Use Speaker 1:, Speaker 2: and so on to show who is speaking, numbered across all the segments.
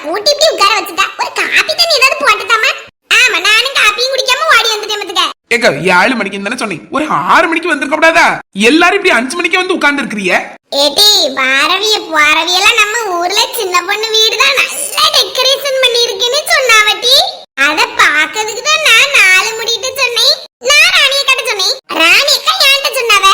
Speaker 1: கூட்டி இப்படி உட்கார வச்சுட்டா ஒரு காபி தண்ணி ஏதாவது போட்டுட்டாமா. ஆமா நானும் காபியும் குடிக்காம ஓடி வந்துட்டேன் மத்துக்க.
Speaker 2: ஏங்க 7 மணிக்கு தானே சொன்னேன், ஒரு 6 மணிக்கு வந்திருக்க கூடாதா? எல்லாரும் இப்படி 5 மணிக்கு வந்து உட்கார்ந்து இருக்கிறீங்க.
Speaker 1: ஏடி பாரவிய எல்லாம் நம்ம ஊர்ல சின்ன பொண்ணு வீடு தான் நல்லா டெக்கரேஷன் பண்ணி இருக்குன்னு சொன்னாவட்டி. அத பாக்கிறதுக்கு தான் நான் 4 முடிட்டு சொன்னேன். நான் ராணிய கிட்ட சொன்னேன், ராணி அக்கா என்கிட்ட சொன்னாவ.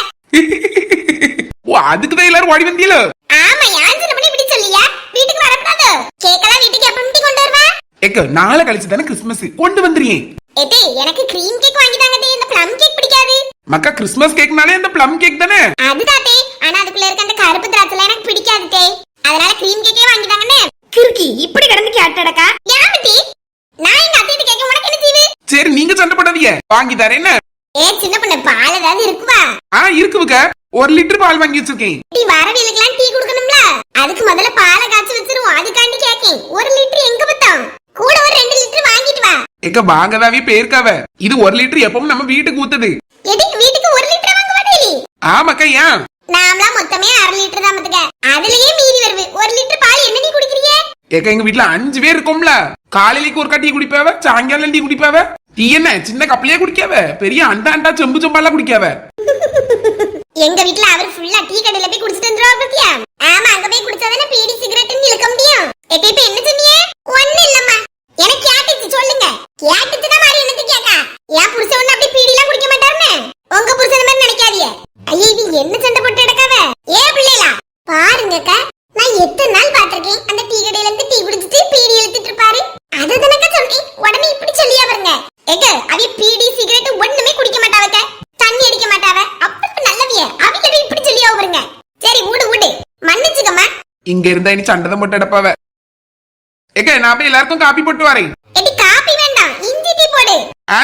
Speaker 2: ஓ அதுக்கு தான் எல்லாரும் ஓடி வந்தீங்களோ?
Speaker 1: ஆமா யான் சின்ன பொண்ணு இப்படி சொல்லியா? வீட்டுக்கு வரக்கூடாது. கேக்கலாம் வீட்டுக்கு எப்ப மீட்டி கொண்டு வருவா?
Speaker 2: ஏங்க நாளை கழிச்சு தானே கிறிஸ்மஸ், கொண்டு வந்துறீங்க.
Speaker 1: ஏடி எனக்கு கிரீம் கேக் வாங்கி தாங்க டி, இந்த ப்ளம் கேக் பிடிக்காது.
Speaker 2: மக்கா கிறிஸ்மஸ் கேக்னாலே அந்த ப்ளம் கேக் தானே.
Speaker 1: அதுதான் டே, ஆனா அதுக்குள்ள இருக்க அந்த கருப்பு திராட்சை எனக்கு பிடிக்காது டே. அதனால கிரீம் கேக்கே வாங்கி தாங்கனே.
Speaker 3: கிறுக்கி இப்படி கடந்து கேட்டடக்கா.
Speaker 1: யாமட்டி நான் எங்க அத்தைட்ட கேக்க உனக்கு என்ன செய்வே?
Speaker 2: சரி நீங்க சண்டை போடாதீங்க, வாங்கி தரேன்.
Speaker 1: ஏ சின்ன பொண்ணு பால் ஏதாவது இருக்குவா?
Speaker 2: இருக்குவுங்க, 1 லிட்டர் பால் வாங்கி வச்சிருக்கேன்.
Speaker 1: டீ வரவியலுக்குலாம் டீ குடுக்கணும்ல, அதுக்கு முதல்ல பாலை காய்ச்சி வச்சிருவோம். அதுக்காண்டி கேக்கேன். 1 லிட்டர் எங்க பத்தம்? கூட ஒரு 2 லிட்டர் வாங்கிட்டு வா.
Speaker 2: ஏக்க வாங்கதாவே பேர்க்காவ, இது 1 லிட்டர் எப்பவும் நம்ம வீட்டுக்கு ஊத்துது.
Speaker 1: எதுக்கு வீட்டுக்கு 1 லிட்டர் வாங்க மாட்டேலி?
Speaker 2: ஆமாக்கா ஏன்?
Speaker 1: நாமலாம் மொத்தமே 1/2 லிட்டர் தான் மத்துக்க. அதுலயே மீதி வருது. 1 லிட்டர் பால் என்ன நீ குடிக்கறியே?
Speaker 2: ஏக்க எங்க வீட்ல 5 பேர் இருக்கோம்ல, காலையிலக்கு ஒரு டீ குடிப்பாவ, சாயங்காலம் டீ குடிப்பாவ. டீ என்ன சின்ன கப்பலையே குடிக்காவ, பெரிய அண்டா செம்பு செம்பாலாம் குடிக்காவ.
Speaker 1: எங்க வீட்ல அவர் ஃபுல்லா டீ கடையில போய் குடிச்சிட்டு வந்துருவா பத்தியா? ஆமா அங்க போய் குடிச்சாதானே பீடி சிகரெட்னு இழுக்க முடியும். இப்ப என்ன சொன்னீங்க? ஒண்ணு இல்லம்மா, எனக்கு கேட்டுச்சு சொல்லுங்க. கேட்டுச்சுனா மாதிரி என்னது கேக்கா? ஏன் புருஷன் ஒண்ணு அப்படி பீடி எல்லாம் குடிக்க மாட்டாருன்னு உங்க புருஷன் மாதிரி நினைக்காதீங்க. ஐயே இது என்ன சண்டை போட்டு எடுக்காவ? ஏ பிள்ளைகளா பாருங்கக்கா, நான் எத்தனை நாள் பாத்திருக்கேன் அந்த டீ கடையில இருந்து டீ குடிச்சிட்டு பீடி இழுத்துட்டு இருப்பாரு. அதுதானக்கா சொன்னேன், உடனே இப்படி சொல்லியா பாருங்க. ஏங்க அவி பீடி சிகரெட் ஒண்ணுமே குடிக்க மாட்டாவக்க, தண்ணி அடிக்க மாட்டாவ. அப்ப நல்லவிய அவில இப்படி சொல்லியா பாருங்க. சரி ஊடு மன்னிச்சுக்கம்மா.
Speaker 2: இங்க இருந்தா இனி சண்டை தான் போட்டு எடுப்பாவ. ஏக்க நான் போய் எல்லாருக்கும் காப்பி போட்டு வரேன்.
Speaker 1: எடி காப்பி வேண்டாம், இஞ்சி டீ போடு.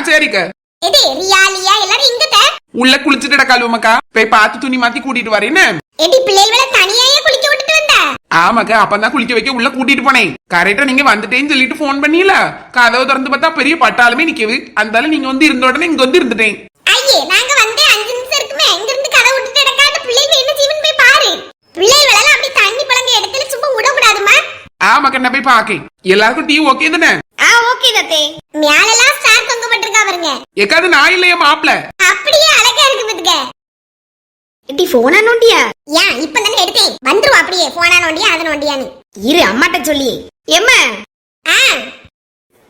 Speaker 2: சரிக்க.
Speaker 1: எடி ரியாலியா எல்லாரும் இங்கத
Speaker 2: உள்ள குளிச்சிட்டு கழுவுமக்கா, போய் பார்த்து துணி மாத்தி கூட்டிட்டு வரேன்னு.
Speaker 1: எடி பிள்ளைகளை தனியாயே குளிக்க விட்டுட்டு வந்தா?
Speaker 2: ஆமாக்கா அப்பதான் குளிக்க வைக்க உள்ள கூட்டிட்டு போனேன். கரெக்டா நீங்க வந்துட்டேன்னு சொல்லிட்டு போன் பண்ணீல, கதவு திறந்து பார்த்தா பெரிய பட்டாலுமே நிக்கவு. அந்தால நீங்க வந்து இருந்த உடனே இங்க வந்து இருந்துட்டேன்.
Speaker 1: ஐயே நாங்க வந்து 5 நிமிஷம் இருக்குமே, இங்க இருந்து கதவு விட்டுட்டு எடுக்காத பிள்ளைங்க என்ன ஜீவன் போய் பாரு. பிள்ளைகள் எல்லாம் அப்படி தண்ணி பழங்க இடத்துல சும்மா விடக்கூடாதுமா.
Speaker 2: ஆமாக்கா நான் போய் பாக்கேன். எல்லாருக்கும் டீ ஓகே தானே?
Speaker 3: ஓகே தத்தே.
Speaker 1: மேலலாம் ஸ்டார் தொங்க பட்டிருக்கா பாருங்க.
Speaker 2: ஏக்காது நான் இல்லையா மாப்ள?
Speaker 1: அப்படியே அழகா இருக்கு பாத்துக்க.
Speaker 3: எடி போனா நோண்டியா?
Speaker 1: ஏன் இப்பதானே எடுத்தேன், வந்துருவா அப்படியே போனா நோண்டியா அத நோண்டியான்னு.
Speaker 3: இரு அம்மாட்ட சொல்லி. எம்மா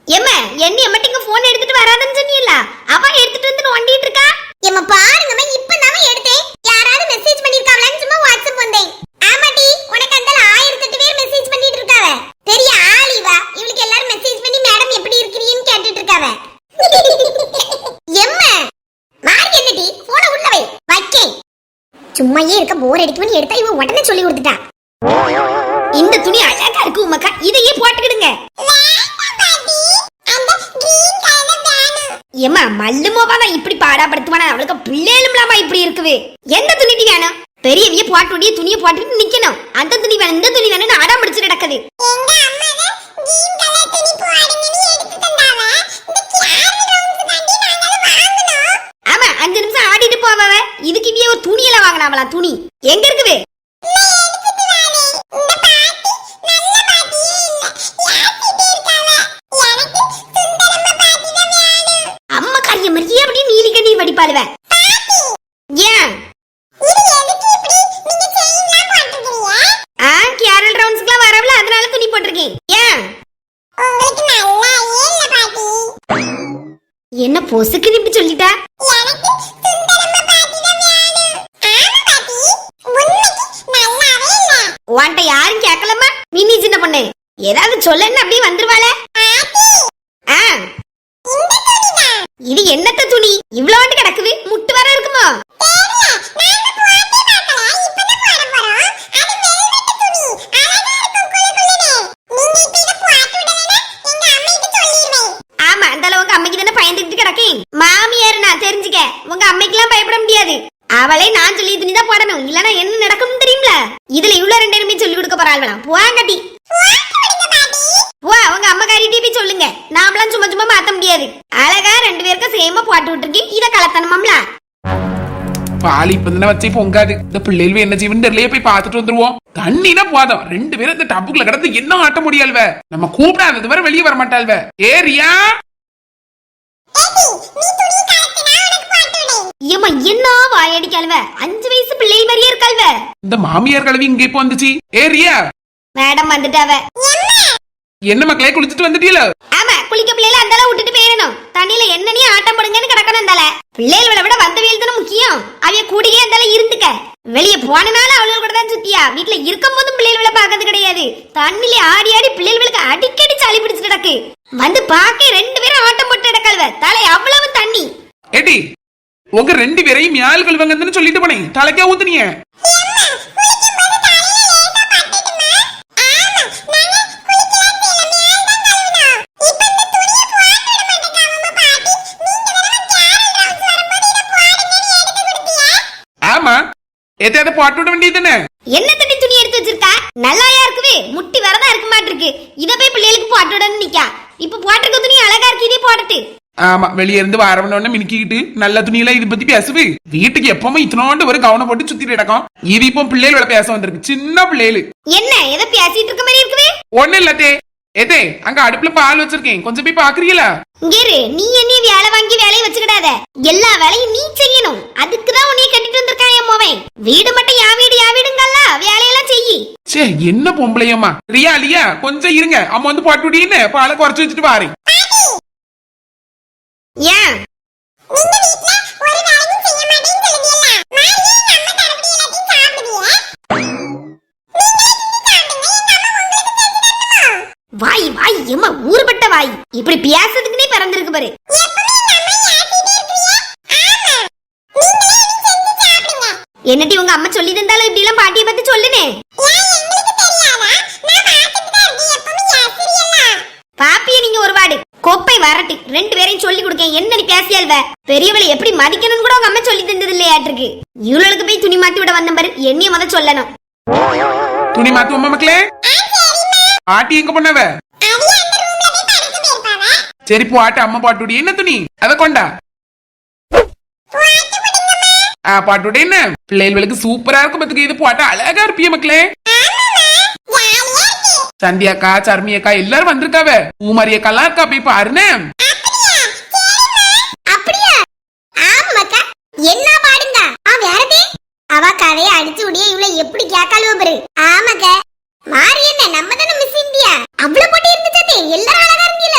Speaker 3: எம்மா என்ன எம்மட்டிங்க போன் எடுத்துட்டு வராதன்னு சொன்னீல்ல, அவ எடுத்துட்டு வந்து நோண்டிட்டு இருக்கா.
Speaker 1: எம்மா பாருங்கம்மா, இப்பதானே எடுத்தேன். யாராவது மெசேஜ் பண்ணிருக்காவளான்னு சும்மா வாட்ஸ்அப் வந்தேன். ஆமாடி உனக்கு அந்த 1008 பேர் மெசேஜ் பண்ணிட்டு இருக்காவ. பெரிய ஆளிவா, இவளுக்கு எல்லாரும் மெசேஜ் பண்ணி மேடம் எப்படி இருக்கீங்கன்னு கேட்டுட்டு இருக்காவ. எம்மா மார்க் என்னடி போன உள்ள வை வைக்கே. சும்மாயே இருக்க போர் அடிக்கும்னு எடுத்தா இவ உடனே சொல்லி கொடுத்துட்டா.
Speaker 3: இந்த துணி அழகா இருக்கு உமக்கா, இதையே போட்டுக்கிடுங்க. ஏமா மல்லு மோபாதான் இப்படி பாடாப்படுத்துவானா? அவளுக்கு பிள்ளைகளும்லாமா இப்படி இருக்குது. எந்த துணி வேணும்? பெரியவிய போட்டுடைய துணியை போட்டுட்டு நிக்கணும். அந்த துணி வேணும் இந்த துணி வேணும்னு அடம் பிடிச்சு நடக்குது. ஆமா 5 நிமிஷம் ஆடிட்டு போவ. இதுக்கு இவிய ஒரு துணியெல்லாம் வாங்கினாவளா? துணி எங்க இருக்குது? அம்மா காரிய மாதிரியே அப்படி நீலி கண்ணி வடிப்பாளுவ. ஏன் கேரள் ரவுண்ட்ஸ்க்குலாம் வரவல அதனால துணி போட்டிருக்கேன். ஏன் என்ன பொசுக்கு இப்படி சொல்லிட்டா? உன்ட்ட யாரும் கேட்கலமா? மினி சின்ன பொண்ணு ஏதாவது சொல்லன்னு அப்படியே வந்துருவாளே. இது என்னத்த துணி இவ்வளவு கிடக்குது? முட்டு வர இருக்குமா? ஆமா அந்த அளவுக்கு அம்மைக்கு தானே பயந்துட்டு கிடக்கேன். மாமியாரு நான் தெரிஞ்சுக்க, உங்க அம்மைக்கெல்லாம் பயப்பட முடியாது. அவளே நான் சொல்லி துணிதான் போடணும், இல்லன்னா என்ன நடக்கும் தெரியும்ல. இதுல இவ்வளவு 2 பேருமே சொல்லி கொடுக்க போறாள். போவாங்கட்டி உங்க அம்மா காரிட்டே போய் சொல்லுங்க. நாமலாம் சும்மா சும்மா மாத்த முடியாது. அழகா 2 பேருக்கும் சேமா போட்டு விட்டுருக்கேன். இத கலத்தனமாம்ல.
Speaker 2: பால் இப்பதானே வச்சே பொங்காது. இந்த பிள்ளைகள் என்ன ஜீவன் தெரியலையே, போய் பாத்துட்டு வந்துருவோம். தண்ணினா போதும் ரெண்டு பேரும் இந்த டப்புக்குள்ள கிடந்து என்ன ஆட்ட முடியாள்வ. நம்ம கூப்பிடாதது வரை வெளியே வர மாட்டாள்வ. ஏரியா
Speaker 3: ஏமா என்ன வாயடிக்காள்வ, 5 வயசு பிள்ளைகள் மாதிரியே இருக்காள்வ.
Speaker 2: இந்த மாமியார் கலவி இங்க இப்ப வந்துச்சு. ஏரியா
Speaker 3: மேடம் வந்துட்டாவ.
Speaker 2: என்ன மக்களே குளிச்சுட்டு வந்துட்டீல?
Speaker 3: ஆமா, குளிக்க பிள்ளைல அந்தால விட்டுட்டு போயிடணும். தண்ணியில என்னனே ஆட்டம் போடுங்கன்னு கிடக்கணும். அந்தால பிள்ளைகளை விட வந்த வெயில் தானே முக்கியம். அவைய கூடியே அந்தால இருந்துக்க. வெளியே போனனால அவளோட கூட தான் சுத்தியா. வீட்டுல இருக்கும் போதும் பிள்ளைகளை பாக்கிறது கிடையாது. தண்ணில ஆடி ஆடி பிள்ளைகளுக்கு அடிக்கடி சளி பிடிச்சிட்டு கிடக்கு. வந்து பாக்க 2 பேரும் ஆட்டம் போட்டு கிடக்கல்வ. தலை அவ்வளவு தண்ணி.
Speaker 2: ஏடி உங்க 2 பேரையும் மியால் கழுவங்கன்னு சொல்லிட்டு போனேன். தலைக்கா ஊத்துனீங்க. ஆமா எதையாவது போட்டு விட வேண்டியதுன்னு.
Speaker 3: என்ன தண்ணி துணி எடுத்து வச்சிருக்கா? நல்லாயா இருக்குவே, முட்டி வரதா இருக்க மாட்டிருக்கு. இத போய் பிள்ளைகளுக்கு போட்டு விடன்னு நிக்கா. இப்ப போட்டிருக்க துணி அழகா இருக்கு, இதே போட்டுட்டு.
Speaker 2: ஆமா, வெளியே இருந்து வரவனோட மினுக்கிட்டு நல்ல துணியெல்லாம் இது பத்தி பேசுவே. வீட்டுக்கு எப்பவுமே இத்தனோண்டு ஒரு கவனம் போட்டு சுத்திட்டு கிடக்கும். இது இப்போ பிள்ளைகளோட பேச வந்திருக்கு, சின்ன பிள்ளைகளு.
Speaker 3: என்ன ஏதோ பேசிட்டு இருக்க மாதிரி இருக்குவே?
Speaker 2: ஒண்ணு இல்லத்தே. ஏதே அங்க அடுப்புல பால் வச்சிருக்கேன், கொஞ்சம் போய் பாக்குறீங்களா?
Speaker 3: இங்கேரு, நீ என்ன வேலை வாங்கி வேலையை வச்சுக்கிடாத. எல்லா வேலையும் நீ செய்யணும். அதுக்குதான் உன்னைய கட்டிட்டு வந்திருக்கான் என் மோவன். வீடு மட்டும் யா வீடுங்கல்ல, வேலையெல்லாம் செய்யி.
Speaker 2: சே என்ன பொம்பளையம்மா. ரியா லியா கொஞ்சம் இருங்க, அம்மா வந்து போட்டு விடின்னு பாலை குறைச்சு வச்சுட்டு வாரேன்.
Speaker 3: ஏன் வாய் வாய் எம்மா ஊர்பட்ட வாய். இப்படி பேசுறதுக்கு நீ பிறந்திருக்கு பாரு. என்னடி உங்க அம்மா சொல்லி தந்தாலும் இப்படி எல்லாம் பாட்டியை பத்தி சொல்லுனே. பாப்பிய நீங்க ஒரு வாடு கொப்பை வரட்டு 2 பேரையும் சொல்லி கொடுக்க. என்ன நீ பேசியால்வ? பெரியவளை எப்படி மதிக்கணும்னு கூட உங்க அம்மா சொல்லி தந்தது இல்லையாட்டிருக்கு. இவளுக்கு போய் துணி மாத்தி விட வந்த பாரு. என்னைய முத சொல்லணும்.
Speaker 2: துணி மாத்துவோமா மக்களே? ஆட்டி எங்க பண்ணவ? சரி போ ஆட்டு, அம்மா பாட்டுடி. என்ன துணி அத கொண்டா பாட்டுடி. என்ன பிள்ளைகளுக்கு சூப்பரா இருக்கும். பத்துக்கு இது போட்டா அழகா இருப்பிய மக்களே. சந்தியாக்கா, சர்மியக்கா எல்லாரும் வந்திருக்காவ. பூமாரியக்கா இருக்கா, போய் பாருன்னு.
Speaker 1: அப்படியா? ஆமாக்கா, என்ன பாடுங்க. வேறதே அவ கதையை அடிச்சு உடைய இவ்வளவு எப்படி கேட்காளுவ பாரு. ஆமாக்கா, மாறி என்ன நம்ம தானே மிஸ் இந்தியா. அவ்வளவு போட்டி இருந்துச்சே, எல்லாரும் அழகா இருந்தீல.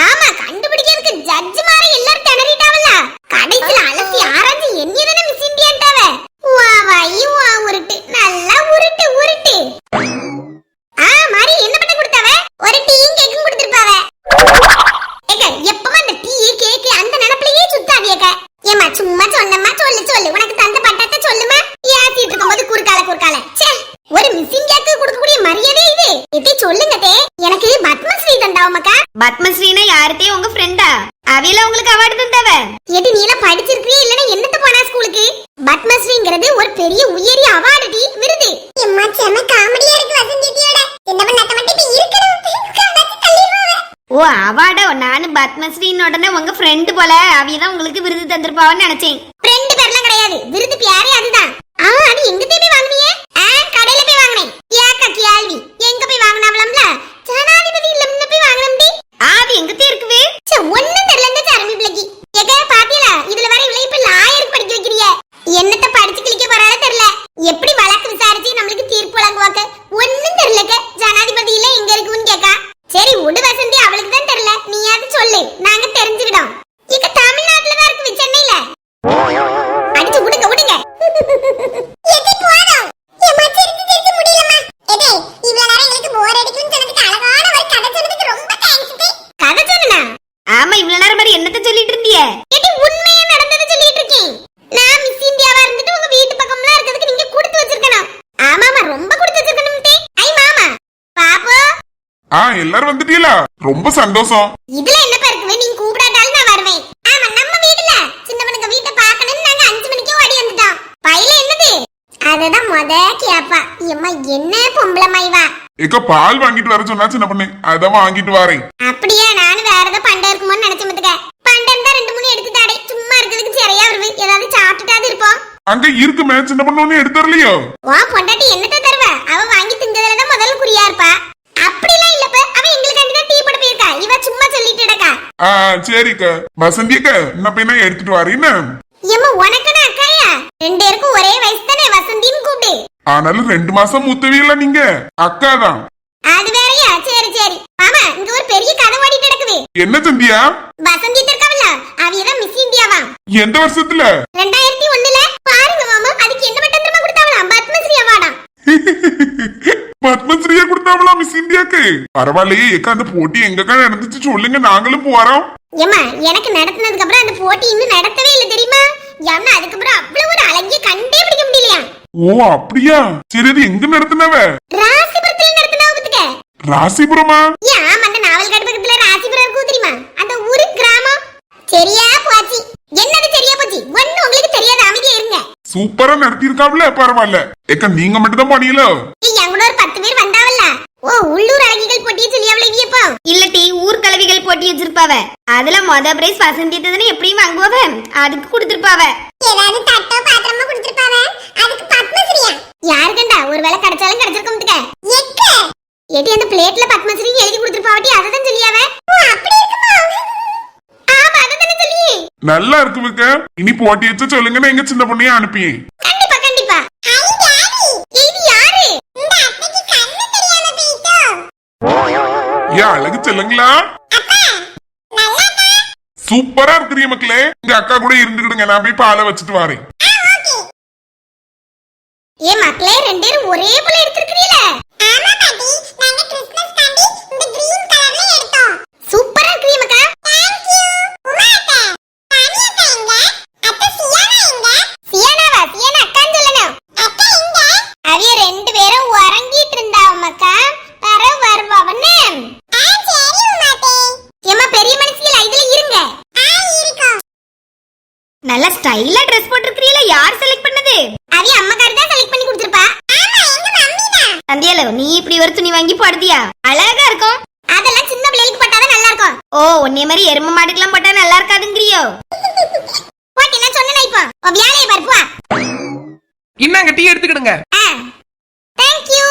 Speaker 1: ஆமா, கண்டுபிடிக்கிறதுக்கு ஜட்ஜ் மாறி எல்லாரும் திணறிட்டாவல்ல. கடைசில அலசி ஆராய்ச்சி என்னைய தானே மிஸ் இந்தியான்டாவ. வா வாயி வா உருட்டு, நல்லா உருட்டு உருட்டு. மாறி என்ன பண்ண கொடுத்தாவ? ஒரு டீயும் கேக்கும் கொடுத்திருப்பாவ. ஏங்க எப்பமா அந்த டீ கேக் அந்த நினைப்பிலேயே சுத்தாதியக்க. ஏமா சும்மா சொன்னம்மா, சொல்லு சொல்லு, உனக்கு தந்த பட்டத்தை சொல்லுமா. ஏத்திட்டு இருக்கும்போது குறுக்கால ச்சே, ஒரு மிஸ்ஸிங் கேக்கு கொடுக்கக்கூடிய மரியாதை இது. எதை சொல்லுங்க தே. எனக்கு பத்மஸ்ரீ தந்தாவமாக்கா.
Speaker 3: பத்மஸ்ரீனா யாருதே? உங்க ஃப்ரெண்டா? அவையில உங்களுக்கு அவார்டு தந்தாவ?
Speaker 1: ஏடி நீ எல்லாம் படிச்சிருக்கியே இல்லனா என்னத்த போனா ஸ்கூலுக்கு? பத்மஸ்ரீங்கிறது ஒரு பெரிய உயரிய அவார்டு டி, விருது. எம்மா செம காமெடியா இருக்கு வசந்தியோட. என்ன பண்ண மட்டும் இப்ப இருக்கணும்.
Speaker 3: ஓ அவார்டோ? நானும் பத்மஸ்ரீன்னு உடனே உங்க ஃப்ரெண்டு போல அவையதான் உங்களுக்கு விருது தந்திருப்பாவன்னு நினைச்சேன்.
Speaker 1: ஃப்ரெண்டு பேர்லாம் கிடையாது, விருது பேரே அதுதான். அது எங்க போய் வாங்குனீங்க? கடையில போய் வாங்குனேன். ஏக்கா கேள்வி, எங்க போய் வாங்குனாவலாம்ல? ஜனாதிபதி இல்லம்னு போய் வாங்குனம்டி.
Speaker 3: அது எங்கதே இருக்குவே?
Speaker 1: ஒண்ணும் தெரியலங்க சர்மி பிள்ளைக்கு. ஏக்கா பாத்தீங்களா, இதுல வர இவ்வளவு இப்ப லாயருக்கு படிக்க வைக்கிறீங்க. என்னத்த படிச்சு கிளிக்க போறாளோ தெரியல. எப்படி வழக்கு விசாரிச்சு நம்மளுக்கு தீர்ப்பு வழங்குவாங்க ஒண்ணும் தெரியலக்க. ஜனாதிபதி இல்ல எங்க இருக்குன்னு கேக்கா. சரி உடு வசந்தி, அவளுக்கு தான் தெரியல, நீயாவது சொல்லு, நாங்க தெரிஞ்சுக்கிட்டோம். இங்க தமிழ்நாட்டுல தான் இருக்கு, சென்னையில. அடிச்சு விடுங்க விடுங்க. எது போறோம்? ஏமா சிரிச்சு முடியலமா. எதே இவ்வளவு நேரம் எங்களுக்கு போர் அடிக்கும்னு சொன்னதுக்கு அழகான ஒரு கதை சொன்னதுக்கு ரொம்ப தேங்க்ஸ். கதை சொன்னா?
Speaker 3: ஆமா, இவ்வளவு நேரம் மாதிரி என்னத்த சொல்லிட்டு இருந்தியே?
Speaker 1: ஏடி உண்மையா நடந்தது சொல்லிட்டு இருக்கேன். நான் மிஸ் இந்தியாவா இருந்துட்டு உங்க வீட்டு பக்கம்லாம் இருக்கிறதுக்கு நீங்க கொடுத்து வச்சிருக்கணும். ஆமாமா, ரொம்ப கொடுத்து வச்சிருக்கணும் தே. ஐ மாமா பாப்போ.
Speaker 4: எல்லாரும் வந்துட்டீங்களா? ரொம்ப சந்தோஷம்.
Speaker 1: இதுல என்ன இருக்கு, நீங்க கூப்பிடாட்டாலும் நான் வருவேன். ஆமா, நம்ம வீட்ல சின்னவனுக்கு வீட்டை பார்க்கணும்னு நாங்க 5 மணிக்கே ஓடி வந்துட்டோம். பையில என்னது? அததான் முத கேப்பா. எம்மா என்ன பொம்பளை மைவா.
Speaker 4: ஏக்கா பால் வாங்கிட்டு வர சொன்னா சின்ன பொண்ணு, அதான் வாங்கிட்டு வரேன்.
Speaker 1: அப்படியே நானும் வேற ஏதாவது பண்டம் இருக்குமோன்னு நினைச்சு மத்துக்க. பண்டம் தான் 2 3 எடுத்து தாடே. சும்மா இருக்கிறதுக்கு சரியா வருது. ஏதாவது சாப்பிட்டுட்டாது இருப்போம்.
Speaker 4: அங்க இருக்குமே சின்ன பொண்ணு ஒண்ணு எடுத்துறலையோ?
Speaker 1: உன் பொண்டாட்டி என்னத்த தருவ? அவ வாங்கி திங்கறதுலதான் முதல்ல குறியா இருப்பா. அப்படிலாம் இல்லப்ப, அவ எங்களுக்காண்டி தான் டீ போட போயிருக்கா. இவ சும்மா சொல்லிட்டு இருக்கா.
Speaker 4: சரிக்கா. வசந்தியக்கா என்ன பையனா எடுத்துட்டு வரீன்னு?
Speaker 1: ஏம்மா உனக்குன்னு அக்காயா? ரெண்டு பேருக்கும் ஒரே வயசு தானே, வசந்தின்னு கூப்பிடு.
Speaker 4: ஆனாலும் 2 மாசம் மூத்தவியல்ல நீங்க. அக்கா தான்.
Speaker 1: அது வேறயா? சரி சரி. மாமா இங்க ஒரு பெரிய கதை ஓடிட்டு கிடக்குது.
Speaker 4: என்ன சந்தியா?
Speaker 1: வசந்தி இருக்காவல்ல, அவியதான் மிஸ் இந்தியாவா.
Speaker 4: எந்த வருஷத்துல?
Speaker 1: 2001ல. பாருங்க மாமா, அதுக்கு என்ன பட்டம் தெரியுமா கொடுத்தாவலாம்? பத்மஸ்ரீ அவார்டா.
Speaker 4: பத்மஸ்ரீயா கொடுத்தாவளா மிஸ் இந்தியாக்கு? பரவாயில்லையே ஏக்கா, அந்த போட்டி எங்கக்கா நடந்துச்சு சொல்லுங்க, நாங்களும் போறோம்.
Speaker 1: ஏமா எனக்கு நடத்தினதுக்கு அப்புறம் அந்த போட்டி இன்னும் நடத்தவே இல்லை தெரியுமா? ஏன்னா அதுக்கப்புறம் அவ்வளவு ஒரு அழகிய கண்டே பிடிக்க முடியலையா.
Speaker 4: ஓ அப்படியா? சரி அது எங்க நடத்தினவ?
Speaker 1: ராசிபுரத்துல நடத்தினவ பத்துக்க.
Speaker 4: ராசிபுரமா?
Speaker 1: ஏன் அந்த நாவல் காடு பக்கத்துல ராசிபுரம் இருக்கும் தெரியுமா? அந்த ஊரு கிராமம். சரியா போச்சு. என்னது சரியா போச்சு? ஒண்ணு உங்களுக்கு தெரியாத, அமைதியா இருங்க.
Speaker 4: சூப்பரா நடத்திருக்காப்ல, பரவாயில்ல. ஏக்கா நீங்க மட்டும் தான் பண்ணீங்களோ?
Speaker 1: என் கூட ஒரு 10 பேர் வந்தாவல்ல. ஓ உள்ளூர் அழகிகள் போட்டியை சொல்லியாவல இவியப்போ.
Speaker 3: இல்லட்டி ஊர் கலவிகள் போட்டி வச்சிருப்பாவ. அதுல மொத பிரைஸ் வசந்தியத்தை எப்படியும் வாங்குவாவ, அதுக்கு கொடுத்திருப்பாவ.
Speaker 1: ஏதாவது தட்டோ பாத்திரமா கொடுத்திருப்பாவ. அதுக்கு பத்மஸ்ரீயா? யாரு கண்டா? ஒருவேளை கிடைச்சாலும் கிடைச்சிருக்கும் முத்துக்க. எக்க ஏடி அந்த பிளேட்ல பத்மஸ்ரீ எழுதி கொடுத்திருப்பாவட்டி, அததான் சொல்லியாவ. ஓ அப்படி இருக்குமா? ஆமா அததானே சொல்லி.
Speaker 4: நல்லா இருக்குவுக்க. இனி போட்டி வச்சு சொல்லுங்க, நான் எங்க சின்ன பொண்ணைய அனுப்பி.
Speaker 1: கண்டிப்பா கண்டிப்பா. ஹை டாடி, இது யாரு? இந்த அத்தைக்கு கண்ணு தெரியாம போயிட்டோ.
Speaker 4: ஏன் அழகு சொல்லுங்களா?
Speaker 1: அப்பா நல்லாதா?
Speaker 4: சூப்பரா இருக்கிறீ மக்களே. இங்க அக்கா கூட இருந்துக்கிடுங்க, நான் போய் பாலை வச்சுட்டு வரேன்.
Speaker 1: ஓகே. ஏ மக்களே, ரெண்டு பேரும் ஒரே போல எடுத்துக்கிறீல? ஆமா பாட்டி, நாங்க கிறிஸ்மஸ் காண்டி இந்த கிரீன் கலர்ல எடுத்தோம். சூப்பரா இருக்கிறீ மக்கா. Thank you. உமா அத்தை, தானி அக்கா எங்க? அத்தை சியானா எங்க? சியானாவா? சியானா அக்கான்னு சொல்லணும். அக்கா எங்க? அவிய ரெண்டு பேரும் உறங்கிட்டு இருந்தாவ மக்கா. வர வருவாவன்னு. சரி உமா அத்தை. ஏமா பெரிய மனுஷிகளா இதுல இருங்க. இருக்கோம்.
Speaker 3: நல்ல ஸ்டைலா ட்ரெஸ் போட்டிருக்கீல, யார் செலக்ட் பண்ணது?
Speaker 1: அவிய அம்மாக்காரி தான் செலக்ட் பண்ணி கொடுத்திருப்பா. ஆமா எங்க மம்மி தான்.
Speaker 3: சந்தியால நீ இப்படி ஒரு துணி வாங்கி போடுதியா? அழகா இருக்கும்.
Speaker 1: அதெல்லாம் சின்ன பிள்ளைகளுக்கு போட்டாதான் நல்லா இருக்கும்.
Speaker 3: ஓ உன்னை மாதிரி எரும மாடுக்கெல்லாம் போட்டா நல்லா இருக்காதுங்கிறியோ?
Speaker 1: போட்டு நான் சொன்னேன் இப்போ. உன் வேலையை பாரு போ.
Speaker 2: இன்னாங்க டீ எடுத்துக்கிடுங்க.
Speaker 1: Thank you.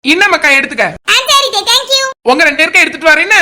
Speaker 2: இன்ன மக்கா எடுத்துக்க.
Speaker 1: சரி தேங்க் யூ.
Speaker 2: உங்க 2 பேருக்கு எடுத்துட்டு வரேன்னு.